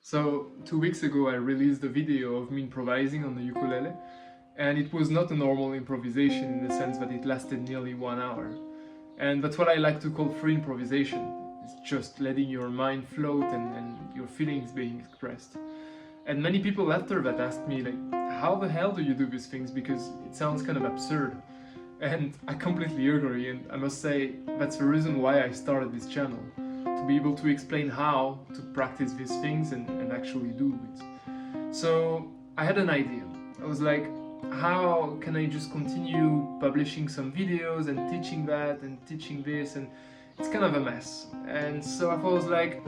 So 2 weeks ago I released a video of me improvising on the ukulele, and it was not a normal improvisation in the sense that it lasted nearly 1 hour. And that's what I like to call free improvisation. It's just letting your mind float and your feelings being expressed. And many people after that asked me, like, how the hell do you do these things? Because it sounds kind of absurd. And I completely agree, and I must say that's the reason why I started this channel. To be able to explain how to practice these things and actually do it. So I had an idea. I was like, how can I just continue publishing some videos and teaching that and teaching this, and it's kind of a mess. And so I was like,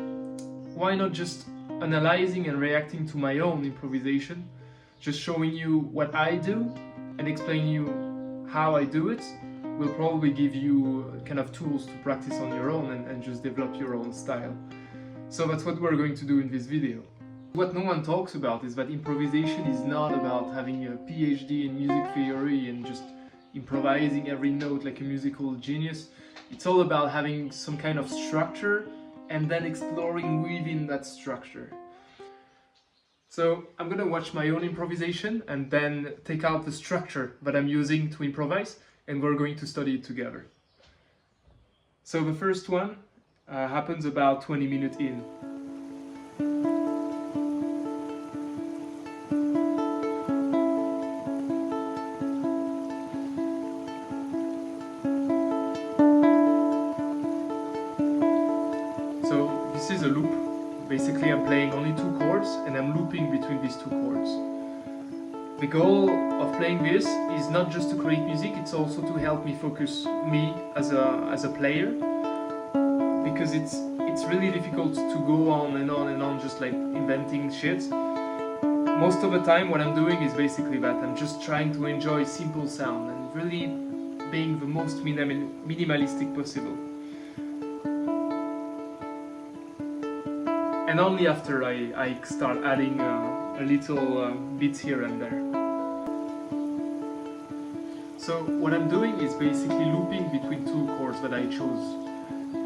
why not just analyzing and reacting to my own improvisation, just showing you what I do and explaining you how I do it will probably give you kind of tools to practice on your own and just develop your own style. So that's what we're going to do in this video. What no one talks about is that improvisation is not about having a PhD in music theory and just improvising every note like a musical genius. It's all about having some kind of structure and then exploring within that structure. So I'm gonna watch my own improvisation and then take out the structure that I'm using to improvise, and we're going to study it together. So the first one happens about 20 minutes in. So this is a loop. Basically I'm playing only 2 chords and I'm looping between these 2 chords. The goal of playing this is not just to create music, it's also to help me focus me as a player, because it's really difficult to go on and on and on just like inventing shit. Most of the time what I'm doing is basically that. I'm just trying to enjoy simple sound and really being the most minimalistic possible. And only after I start adding a little bits here and there. So what I'm doing is basically looping between 2 chords that I chose.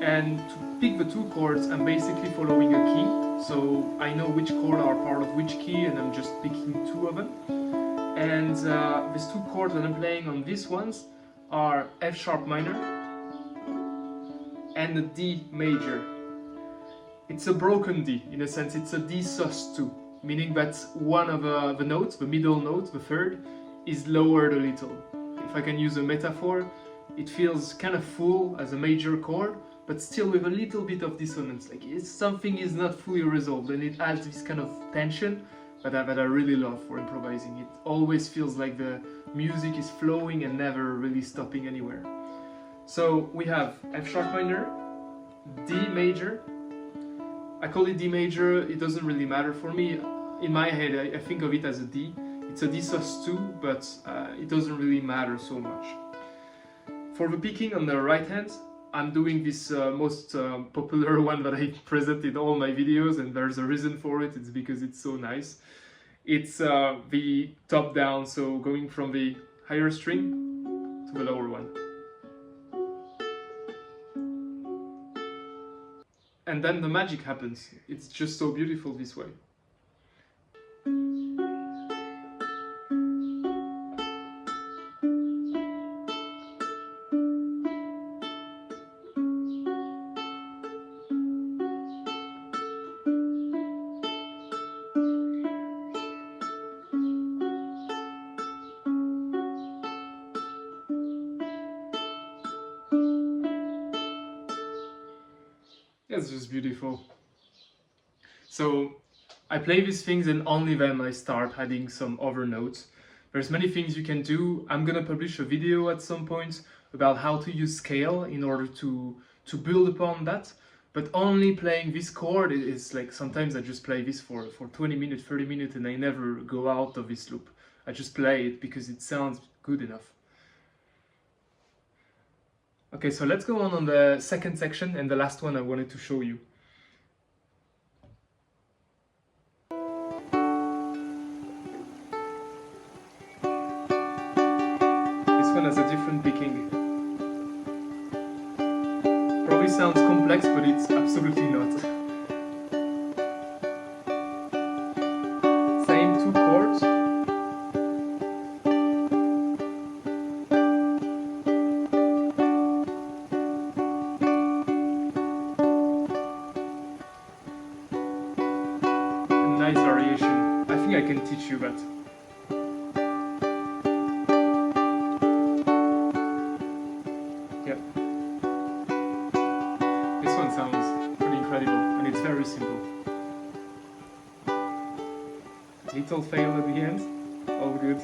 And to pick the 2 chords, I'm basically following a key. So I know which chord are part of which key, and I'm just picking 2 of them. And these 2 chords that I'm playing on these ones are F sharp minor and a D major. It's a broken D, in a sense. It's a D sus2, meaning that one of the notes, the middle note, the third, is lowered a little. If I can use a metaphor, it feels kind of full as a major chord, but still with a little bit of dissonance. Like something is not fully resolved, and it adds this kind of tension that I really love for improvising. It always feels like the music is flowing and never really stopping anywhere. So we have F sharp minor, D major. I call it D major, it doesn't really matter for me. In my head, I think of it as a D. It's a D sus2, but it doesn't really matter so much. For the picking on the right hand, I'm doing this most popular one that I present in all my videos, and there's a reason for it. It's because it's so nice. It's the top down, so going from the higher string to the lower one. And then the magic happens. It's just so beautiful this way. It's just beautiful. So I play these things and only then I start adding some other notes. There's many things you can do. I'm gonna publish a video at some point about how to use scale in order to build upon that. But only playing this chord is like, sometimes I just play this for 20 minutes, 30 minutes, and I never go out of this loop. I just play it because it sounds good enough. Okay, so let's go on the second section and the last one I wanted to show you. This one has a different picking. Probably sounds complex, but it's absolutely not. 2 chords. A nice variation. I think I can teach you that. Yep. This one sounds pretty incredible, and it's very simple. Little fail at the end, all good.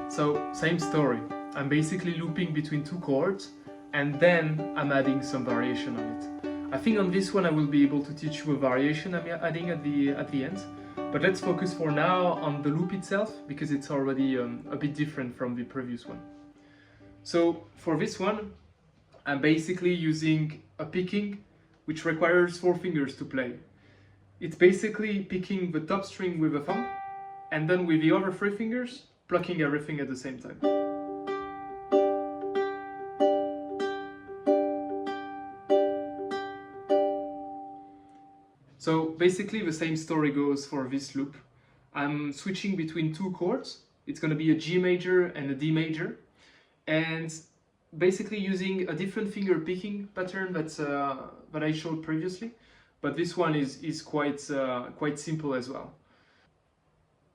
So, same story. I'm basically looping between 2 chords, and then I'm adding some variation on it. I think on this one I will be able to teach you a variation I'm adding at the end. But let's focus for now on the loop itself, because it's already a bit different from the previous one. So for this one, I'm basically using a picking which requires 4 fingers to play. It's basically picking the top string with a thumb, and then with the other 3 fingers, plucking everything at the same time. So basically the same story goes for this loop. I'm switching between 2 chords. It's going to be a G major and a D major, and basically using a different finger picking pattern that I showed previously, but this one is quite simple as well.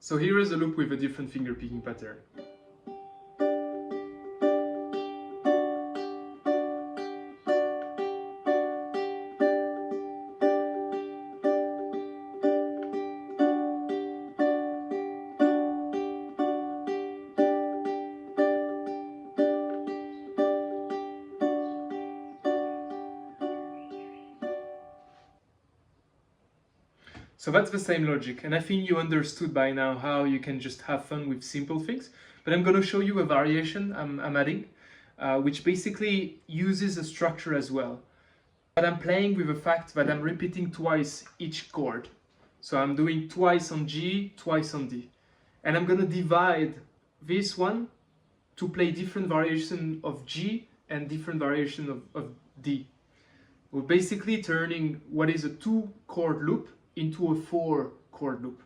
So here is a loop with a different finger picking pattern. So that's the same logic, and I think you understood by now how you can just have fun with simple things. But I'm going to show you a variation I'm adding, which basically uses a structure as well. But I'm playing with the fact that I'm repeating twice each chord. So I'm doing twice on G, twice on D. And I'm going to divide this one to play different variation of G and different variation of D. We're basically turning what is a 2 chord loop into a 4 chord loop.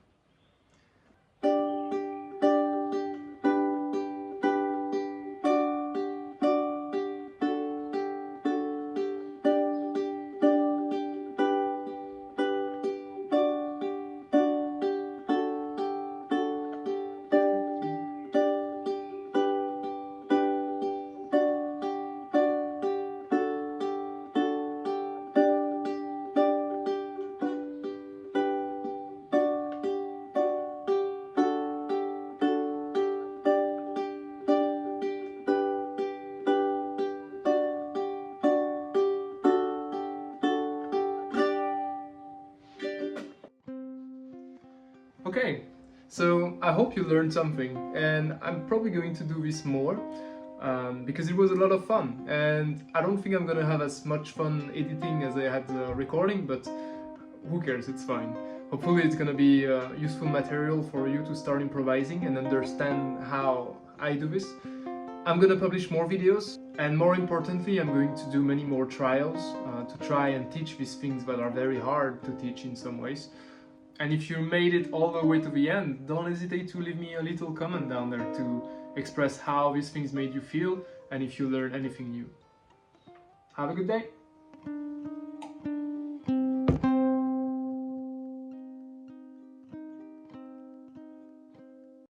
Okay, so I hope you learned something, and I'm probably going to do this more because it was a lot of fun, and I don't think I'm gonna have as much fun editing as I had recording, but who cares, it's fine. Hopefully it's gonna be useful material for you to start improvising and understand how I do this. I'm gonna publish more videos, and more importantly I'm going to do many more trials to try and teach these things that are very hard to teach in some ways. And if you made it all the way to the end, don't hesitate to leave me a little comment down there to express how these things made you feel and if you learned anything new. Have a good day!